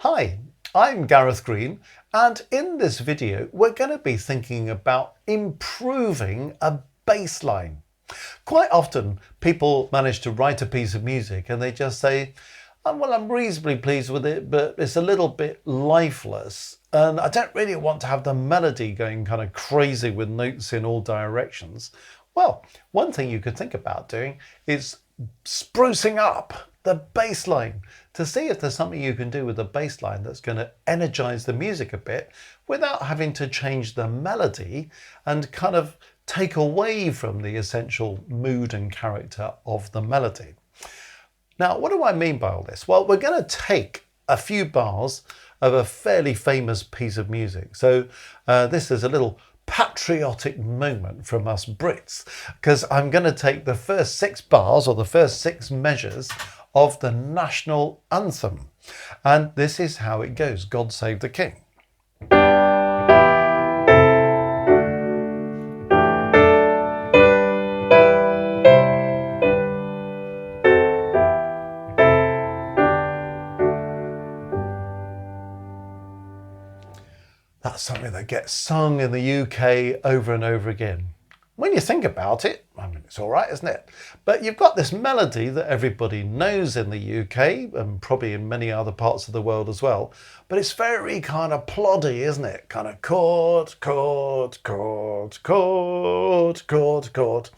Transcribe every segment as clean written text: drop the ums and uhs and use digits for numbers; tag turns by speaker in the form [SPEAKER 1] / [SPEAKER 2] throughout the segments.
[SPEAKER 1] Hi, I'm Gareth Green, and in this video we're going to be thinking about improving a bass line. Quite often people manage to write a piece of music and they just say, "Oh, well, I'm reasonably pleased with it, but it's a little bit lifeless and I don't really want to have the melody going kind of crazy with notes in all directions." Well, one thing you could think about doing is sprucing up the bass line to see if there's something you can do with the bass line that's going to energize the music a bit without having to change the melody and kind of take away from the essential mood and character of the melody. Now, what do I mean by all this? Well, we're going to take a few bars of a fairly famous piece of music. So this is a little patriotic moment from us Brits, because I'm going to take the first 6 bars or the first 6 measures of the national anthem. And this is how it goes. God Save the King. That's something that gets sung in the UK over and over again. When you think about it, I mean, it's all right, isn't it? But you've got this melody that everybody knows in the UK and probably in many other parts of the world as well. But it's very kind of ploddy, isn't it? Kind of chord, chord, chord, chord, chord, chord.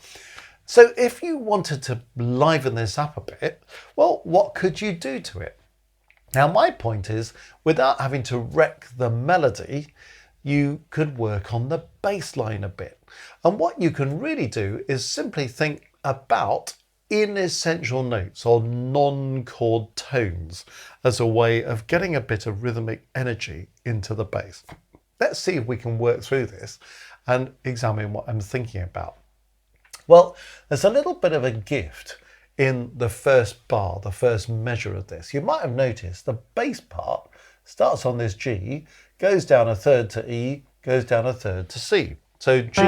[SPEAKER 1] So if you wanted to liven this up a bit, well, what could you do to it? Now, my point is, without having to wreck the melody, you could work on the bass line a bit. And what you can really do is simply think about inessential notes or non-chord tones as a way of getting a bit of rhythmic energy into the bass. Let's see if we can work through this and examine what I'm thinking about. Well, there's a little bit of a gift in the first bar, the first measure of this. You might have noticed the bass part starts on this G, goes down a third to E, goes down a third to C. So G, E,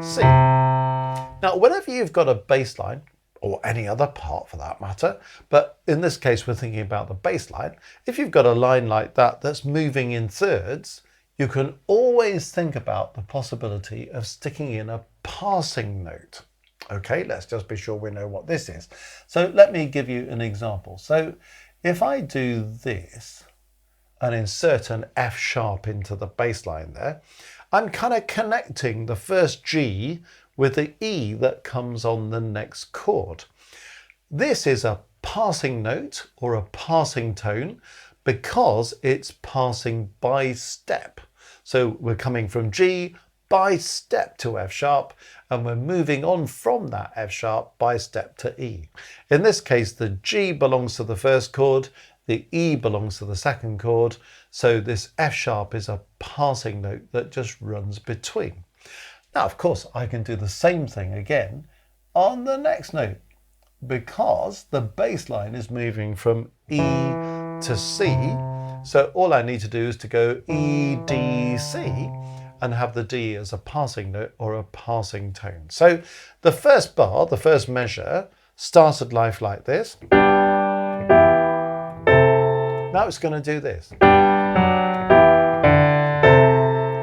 [SPEAKER 1] C. Now, whenever you've got a bass line, or any other part for that matter, but in this case we're thinking about the bass line, if you've got a line like that that's moving in thirds, you can always think about the possibility of sticking in a passing note. Okay, let's just be sure we know what this is. So let me give you an example. So if I do this and insert an F sharp into the bass line there, I'm kind of connecting the first G with the E that comes on the next chord. This is a passing note or a passing tone because it's passing by step. So we're coming from G by step to F sharp, and we're moving on from that F sharp by step to E. In this case, the G belongs to the first chord, the E belongs to the second chord, so this F sharp is a passing note that just runs between. Now, of course, I can do the same thing again on the next note, because the bass line is moving from E to C, so all I need to do is to go E, D, C, and have the D as a passing note or a passing tone. So the first bar, the first measure, started life like this. Now it's going to do this. And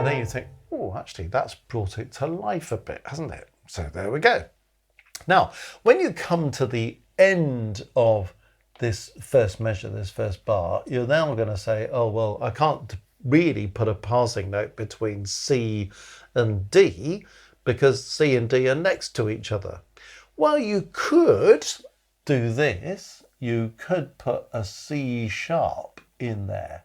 [SPEAKER 1] then you think, oh, actually, that's brought it to life a bit, hasn't it? So there we go. Now, when you come to the end of this first measure, this first bar, you're now going to say, oh, well, I can't really put a passing note between C and D because C and D are next to each other. Well, you could do this. You could put a C sharp in there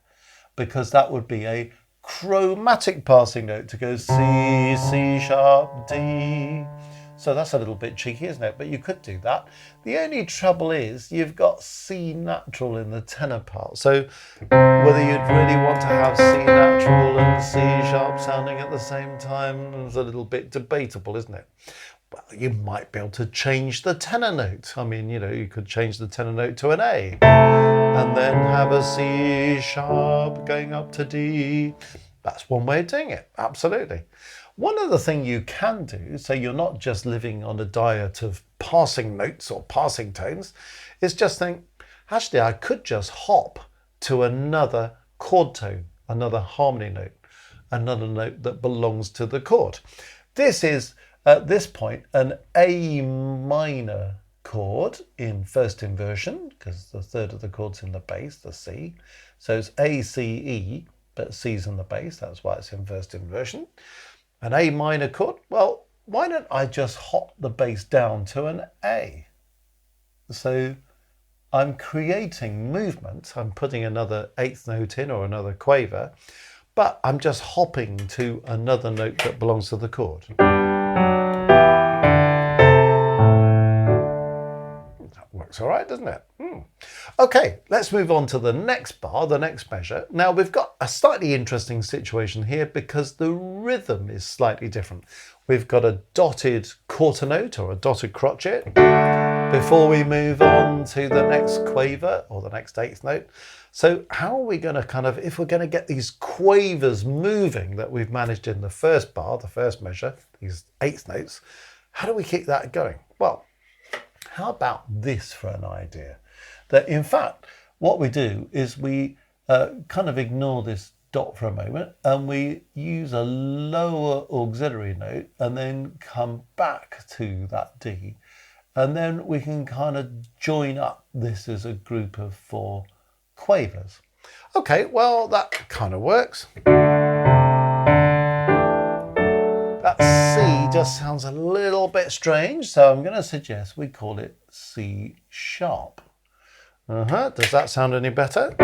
[SPEAKER 1] because that would be a chromatic passing note to go C, C sharp, D. So that's a little bit cheeky, isn't it? But you could do that. The only trouble is you've got C natural in the tenor part. So whether you'd really want to have C natural and C sharp sounding at the same time is a little bit debatable, isn't it? Well, you might be able to change the tenor note. I mean, you know, you could change the tenor note to an A and then have a C sharp going up to D. That's one way of doing it, absolutely. One other thing you can do, so you're not just living on a diet of passing notes or passing tones, is just think, actually, I could just hop to another chord tone, another harmony note, another note that belongs to the chord. This is, at this point, an A minor chord in first inversion, because the third of the chord's in the bass, the C. So it's A, C, E, but C's in the bass, that's why it's in first inversion. An A minor chord, well, why don't I just hop the bass down to an A? So I'm creating movement, I'm putting another eighth note in or another quaver, but I'm just hopping to another note that belongs to the chord. Works all right, doesn't it? Okay, let's move on to the next bar, the next measure. Now we've got a slightly interesting situation here because the rhythm is slightly different. We've got a dotted quarter note or a dotted crotchet before we move on to the next quaver or the next eighth note. So how are we going to kind of, if we're going to get these quavers moving that we've managed in the first bar, the first measure, these eighth notes, how do we keep that going? Well, how about this for an idea? That in fact, what we do is we kind of ignore this dot for a moment and we use a lower auxiliary note and then come back to that D. And then we can kind of join up this as a group of 4 quavers. Okay, well, that kind of works. That C just sounds a little bit strange, so I'm going to suggest we call it C sharp. Does that sound any better?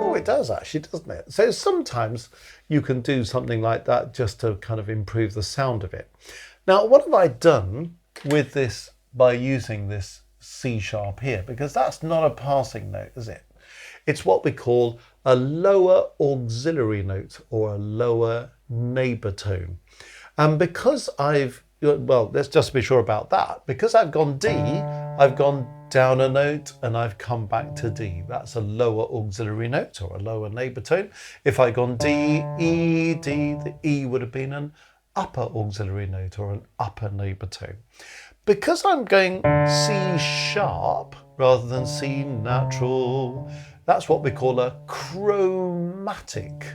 [SPEAKER 1] Oh, it does actually, doesn't it? So sometimes you can do something like that just to kind of improve the sound of it. Now, what have I done with this by using this C sharp here? Because that's not a passing note, is it? It's what we call a lower auxiliary note or a lower neighbour tone. And because well, let's just be sure about that. Because I've gone D, I've gone down a note and I've come back to D. That's a lower auxiliary note or a lower neighbour tone. If I'd gone D, E, D, the E would have been an upper auxiliary note or an upper neighbour tone. Because I'm going C sharp rather than C natural, that's what we call a chromatic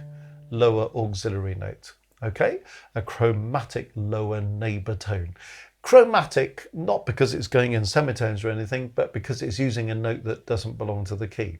[SPEAKER 1] lower auxiliary note. Okay, a chromatic lower neighbour tone. Chromatic, not because it's going in semitones or anything, but because it's using a note that doesn't belong to the key.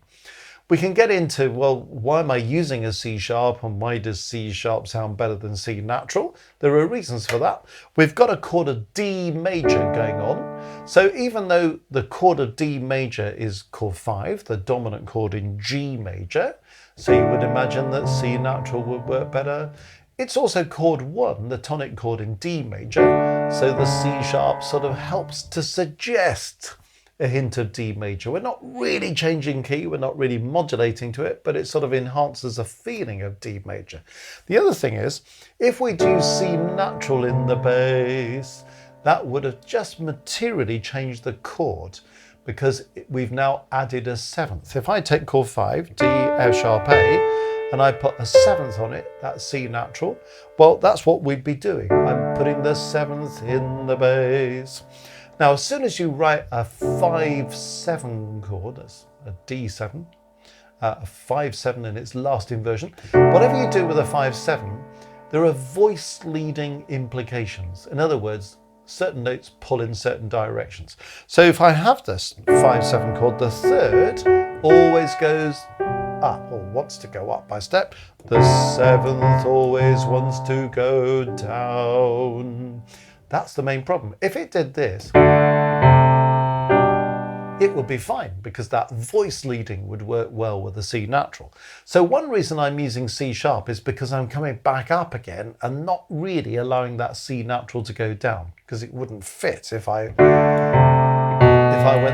[SPEAKER 1] We can get into, well, why am I using a C sharp and why does C sharp sound better than C natural? There are reasons for that. We've got a chord of D major going on. So even though the chord of D major is chord 5, the dominant chord in G major, so you would imagine that C natural would work better. It's also chord 1, the tonic chord in D major, so the C sharp sort of helps to suggest a hint of D major. We're not really changing key, we're not really modulating to it, but it sort of enhances a feeling of D major. The other thing is, if we do C natural in the bass, that would have just materially changed the chord because we've now added a 7th. If I take chord 5, D, F sharp, A, and I put a 7th on it, that's C natural, well, that's what we'd be doing. I'm putting the 7th in the bass. Now, as soon as you write a 5-7 chord, that's a D7, a 5-7 in its last inversion, whatever you do with a 5-7, there are voice leading implications. In other words, certain notes pull in certain directions. So if I have this 5-7 chord, the third always goes up or wants to go up by step. The 7th always wants to go down. That's the main problem. If it did this, it would be fine because that voice leading would work well with the C natural. So one reason I'm using C sharp is because I'm coming back up again and not really allowing that C natural to go down because it wouldn't fit if I went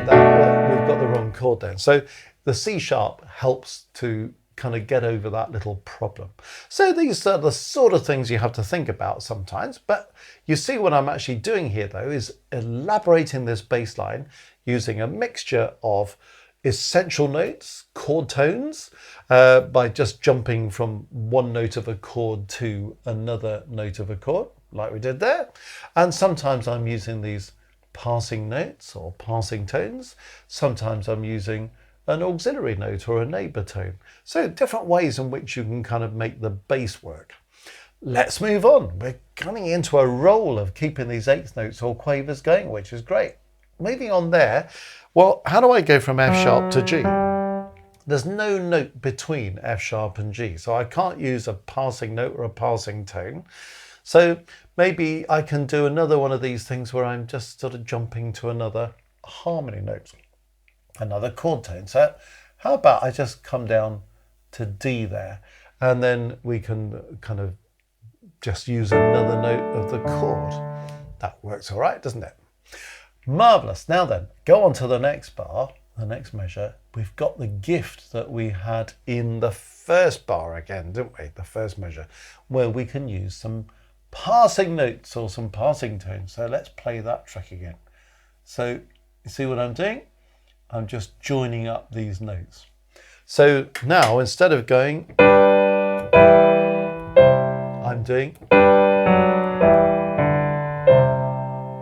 [SPEAKER 1] that way. We've got the wrong chord there. So the C sharp helps to kind of get over that little problem. So these are the sort of things you have to think about sometimes, but you see what I'm actually doing here though is elaborating this bass line using a mixture of essential notes, chord tones, by just jumping from one note of a chord to another note of a chord, like we did there. And sometimes I'm using these passing notes or passing tones. Sometimes I'm using an auxiliary note or a neighbour tone. So different ways in which you can kind of make the bass work. Let's move on. We're coming into a roll of keeping these eighth notes or quavers going, which is great. Moving on there, well, how do I go from F sharp to G? There's no note between F sharp and G, so I can't use a passing note or a passing tone. So maybe I can do another one of these things where I'm just sort of jumping to another harmony note, another chord tone. So how about I just come down to D there, and then we can kind of just use another note of the chord. That works all right, doesn't it? Marvellous. Now then, go on to the next bar, the next measure. We've got the gift that we had in the first bar again, didn't we? The first measure, where we can use some passing notes or some passing tones. So let's play that trick again. So you see what I'm doing? I'm just joining up these notes. So now instead of going, I'm doing.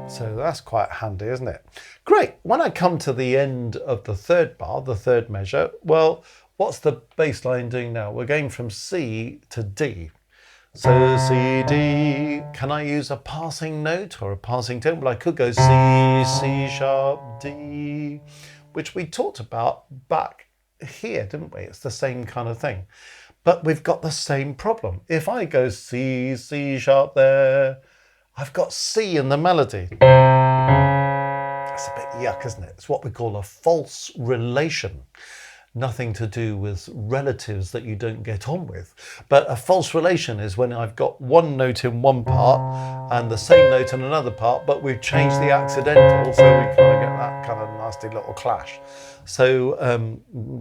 [SPEAKER 1] So that's quite handy, isn't it? Great. When I come to the end of the third bar, the third measure, well, what's the bass line doing now? We're going from C to D. So C, D. Can I use a passing note or a passing tone? Well, I could go C, C sharp, D, which we talked about back here, didn't we? It's the same kind of thing. But we've got the same problem. If I go C, C sharp there, I've got C in the melody. That's a bit yuck, isn't it? It's what we call a false relation. Nothing to do with relatives that you don't get on with. But a false relation is when I've got one note in one part and the same note in another part, but we've changed the accidental, so we kind of get that kind of nasty little clash. So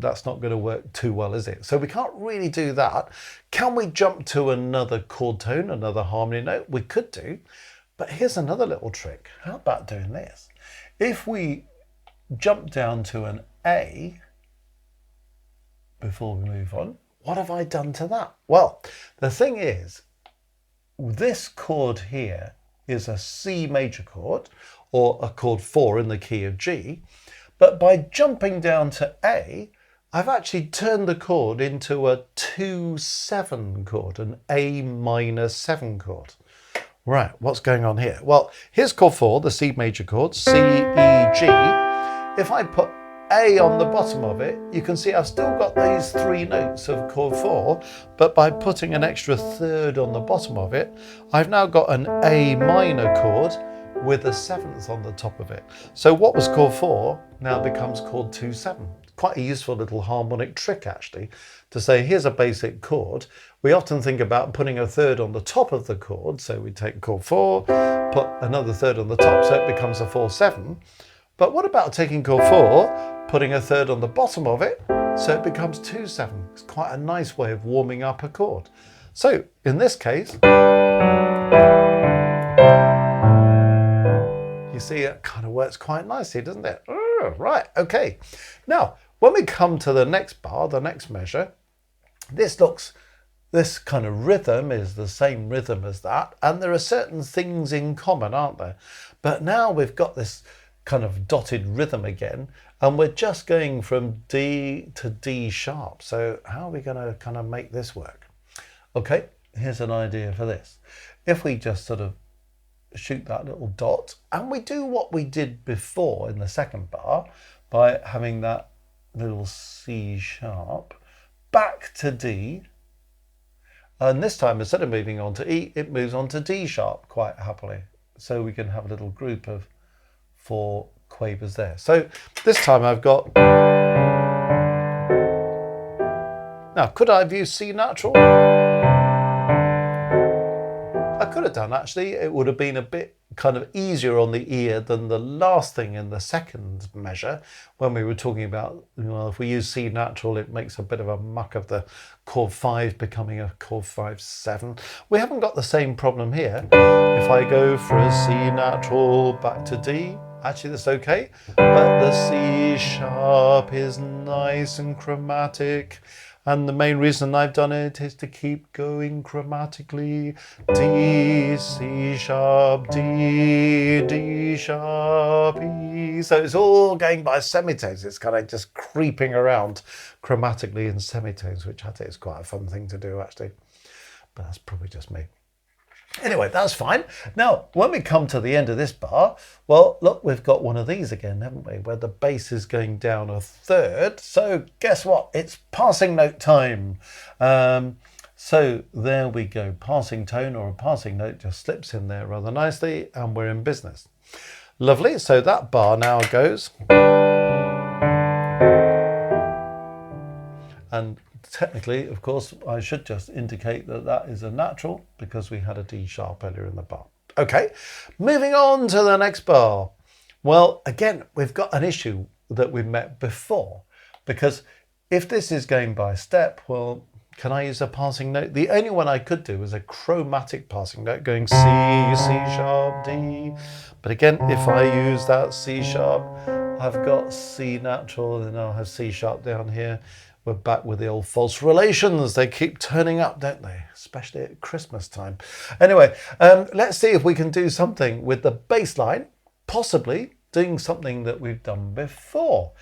[SPEAKER 1] that's not going to work too well, is it? So we can't really do that. Can we jump to another chord tone, another harmony note? We could do, but here's another little trick. How about doing this? If we jump down to an A, before we move on, what have I done to that? Well, the thing is, this chord here is a C major chord, or a chord 4 in the key of G, but by jumping down to A, I've actually turned the chord into a 2-7 chord, an A minor 7 chord. Right, what's going on here? Well, here's chord 4, the C major chord, C, E, G. If I put A on the bottom of it, you can see I've still got these 3 notes of chord 4, but by putting an extra third on the bottom of it, I've now got an A minor chord with a 7th on the top of it. So what was chord 4 now becomes chord 2-7. Quite a useful little harmonic trick actually, to say here's a basic chord. We often think about putting a third on the top of the chord, so we take chord 4, put another third on the top, so it becomes a 4-7. But what about taking chord 4, putting a third on the bottom of it, so it becomes 2-7. It's quite a nice way of warming up a chord. So in this case, you see it kind of works quite nicely, doesn't it? Right, okay. Now, when we come to the next bar, the next measure, this kind of rhythm is the same rhythm as that, and there are certain things in common, aren't there? But now we've got this kind of dotted rhythm again, and we're just going from D to D sharp. So how are we going to kind of make this work? Okay, here's an idea for this. If we just sort of shoot that little dot, and we do what we did before in the second bar by having that little C sharp back to D, and this time instead of moving on to E, it moves on to D sharp quite happily. So we can have a little group of 4 quavers there. So this time I've got, now could I have used C natural? I could have done actually. It would have been a bit kind of easier on the ear than the last thing in the second measure when we were talking about, well, if we use C natural, it makes a bit of a muck of the chord 5 becoming a chord 5-7. We haven't got the same problem here. If I go for a C natural back to D, actually that's okay, but the C sharp is nice and chromatic, And the main reason I've done it is to keep going chromatically. D, C sharp, D, D sharp, E. So it's all going by semitones. It's kind of just creeping around chromatically in semitones, which I think is quite a fun thing to do actually. But that's probably just me. Anyway, that's fine. Now, when we come to the end of this bar, well, look, we've got one of these again, haven't we? Where the bass is going down a third. So guess what? It's passing note time. So there we go. Passing tone or a passing note just slips in there rather nicely, and we're in business. Lovely. So that bar now goes. And technically, of course, I should just indicate that that is a natural because we had a D sharp earlier in the bar. Okay, moving on to the next bar. Well, again, we've got an issue that we've met before, because if this is going by step, well, can I use a passing note? The only one I could do is a chromatic passing note going C, C sharp, D. But again, if I use that C sharp, I've got C natural and I'll have C sharp down here. We're back with the old false relations. They keep turning up, don't they? Especially at Christmas time. Anyway, let's see if we can do something with the bass line, possibly doing something that we've done before.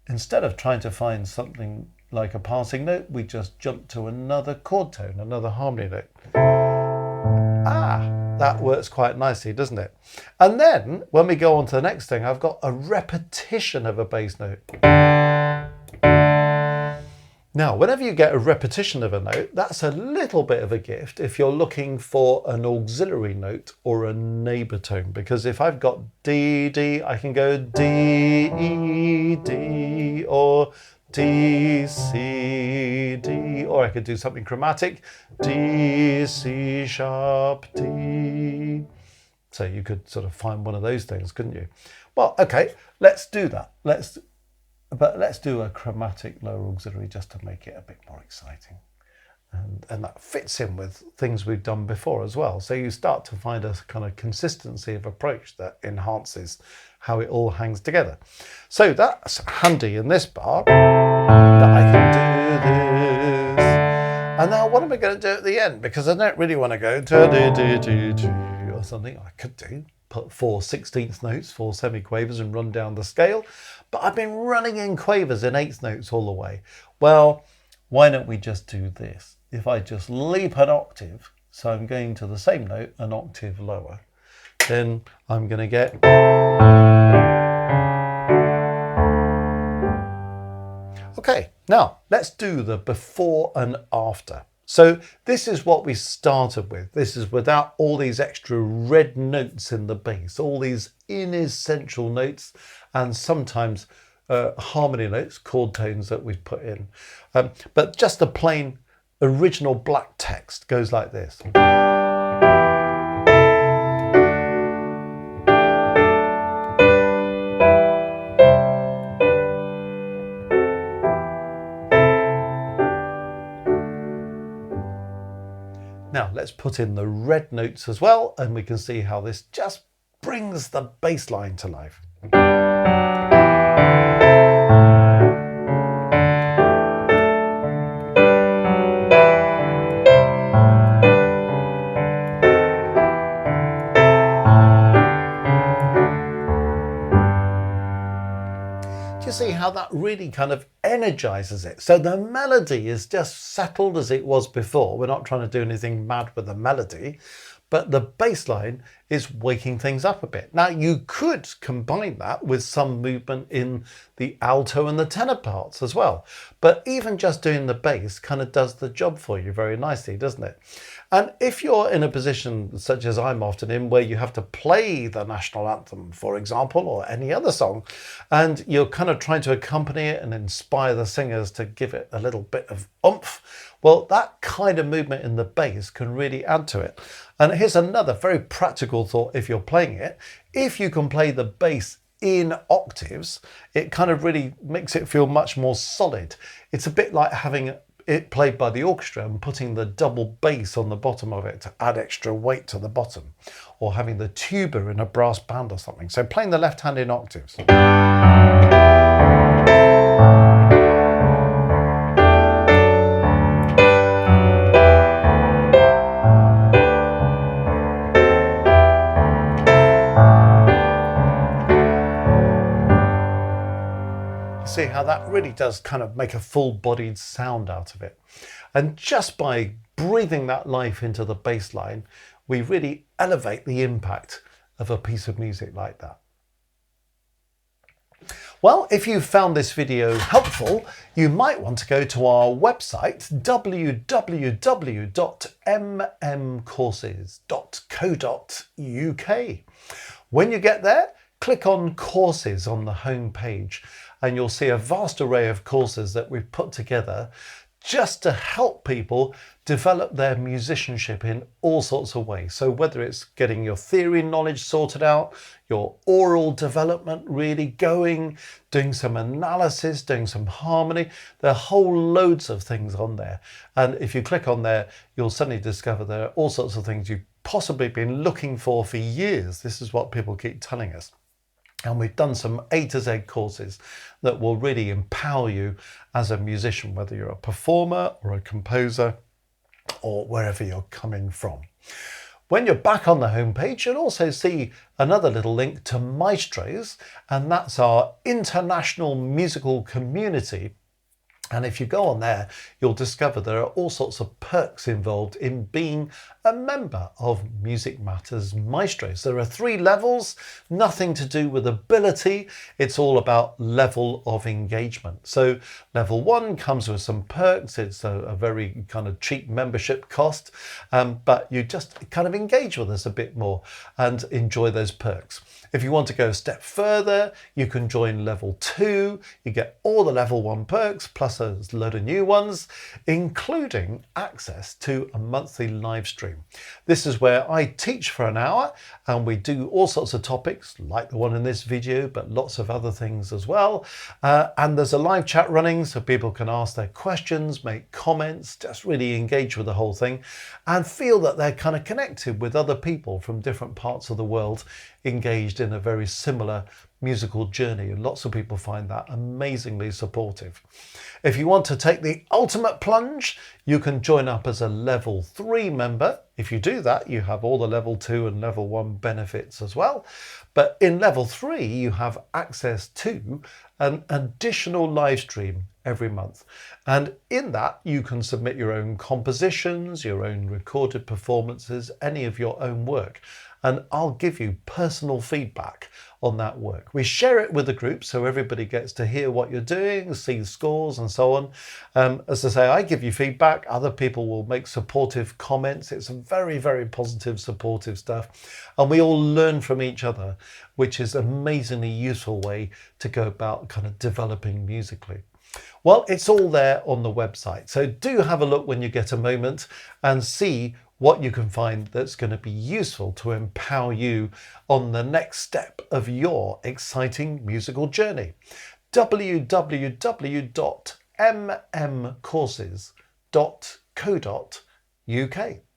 [SPEAKER 1] Instead of trying to find something like a passing note, we just jump to another chord tone, another harmony note. Ah, that works quite nicely, doesn't it? And then when we go on to the next thing, I've got a repetition of a bass note. Now, whenever you get a repetition of a note, that's a little bit of a gift if you're looking for an auxiliary note or a neighbour tone. Because if I've got D, D, I can go D, E, D, or D, C, D, or I could do something chromatic, D, C sharp, D. So you could sort of find one of those things, couldn't you? Well, okay, let's do that. But let's do a chromatic lower auxiliary just to make it a bit more exciting. And that fits in with things we've done before as well. So you start to find a kind of consistency of approach that enhances how it all hangs together. So that's handy in this bar, that I can do this. And now what am I going to do at the end? Because I don't really want to go or something. I could do. Put 4 16th notes, 4 semiquavers and run down the scale. But I've been running in quavers in 8th notes all the way. Well, why don't we just do this? If I just leap an octave, so I'm going to the same note, an octave lower, then I'm going to get... Okay, now let's do the before and after. So this is what we started with. This is without all these extra red notes in the bass, all these inessential notes, and sometimes harmony notes, chord tones that we've put in. But just the plain original black text goes like this. Now let's put in the red notes as well, and we can see how this just brings the bass line to life. Do you see how that really kind of energizes it? So the melody is just settled as it was before. We're not trying to do anything mad with the melody, but the bass line is waking things up a bit. Now you could combine that with some movement in the alto and the tenor parts as well. But even just doing the bass kind of does the job for you very nicely, doesn't it? And if you're in a position such as I'm often in, where you have to play the national anthem, for example, or any other song, and you're kind of trying to accompany it and inspire the singers to give it a little bit of oomph, well, that kind of movement in the bass can really add to it. And here's another very practical thought if you're playing it. If you can play the bass in octaves, it kind of really makes it feel much more solid. It's a bit like having it played by the orchestra and putting the double bass on the bottom of it to add extra weight to the bottom, or having the tuba in a brass band or something. So playing the left hand in octaves. that really does kind of make a full-bodied sound out of it. And just by breathing that life into the bass line, we really elevate the impact of a piece of music like that. Well, if you found this video helpful, you might want to go to our website, www.mmcourses.co.uk. When you get there, click on Courses on the home page, and you'll see a vast array of courses that we've put together just to help people develop their musicianship in all sorts of ways. So whether it's getting your theory knowledge sorted out, your oral development really going, doing some analysis, doing some harmony, there are whole loads of things on there. And if you click on there, you'll suddenly discover there are all sorts of things you've possibly been looking for years. This is what people keep telling us. And we've done some A to Z courses that will really empower you as a musician, whether you're a performer or a composer or wherever you're coming from. When you're back on the homepage, you'll also see another little link to Maestros, and that's our international musical community. And if you go on there, you'll discover there are all sorts of perks involved in being a member of Music Matters Maestros. There are 3 levels, nothing to do with ability. It's all about level of engagement. So level 1 comes with some perks. It's a very kind of cheap membership cost, but you just kind of engage with us a bit more and enjoy those perks. If you want to go a step further, you can join level 2. You get all the level 1 perks, plus a load of new ones, including access to a monthly live stream. This is where I teach for an hour, and we do all sorts of topics like the one in this video, but lots of other things as well. And there's a live chat running so people can ask their questions, make comments, just really engage with the whole thing and feel that they're kind of connected with other people from different parts of the world engaged in a very similar musical journey, and lots of people find that amazingly supportive. If you want to take the ultimate plunge, you can join up as a level 3 member. If you do that, you have all the level 2 and level 1 benefits as well. But in level 3, you have access to an additional live stream every month. And in that, you can submit your own compositions, your own recorded performances, any of your own work. And I'll give you personal feedback on that work. We share it with the group so everybody gets to hear what you're doing, see the scores and so on. As I say, I give you feedback. Other people will make supportive comments. It's very, very positive, supportive stuff. And we all learn from each other, which is an amazingly useful way to go about kind of developing musically. Well, it's all there on the website. So do have a look when you get a moment and see what you can find that's going to be useful to empower you on the next step of your exciting musical journey. www.mmcourses.co.uk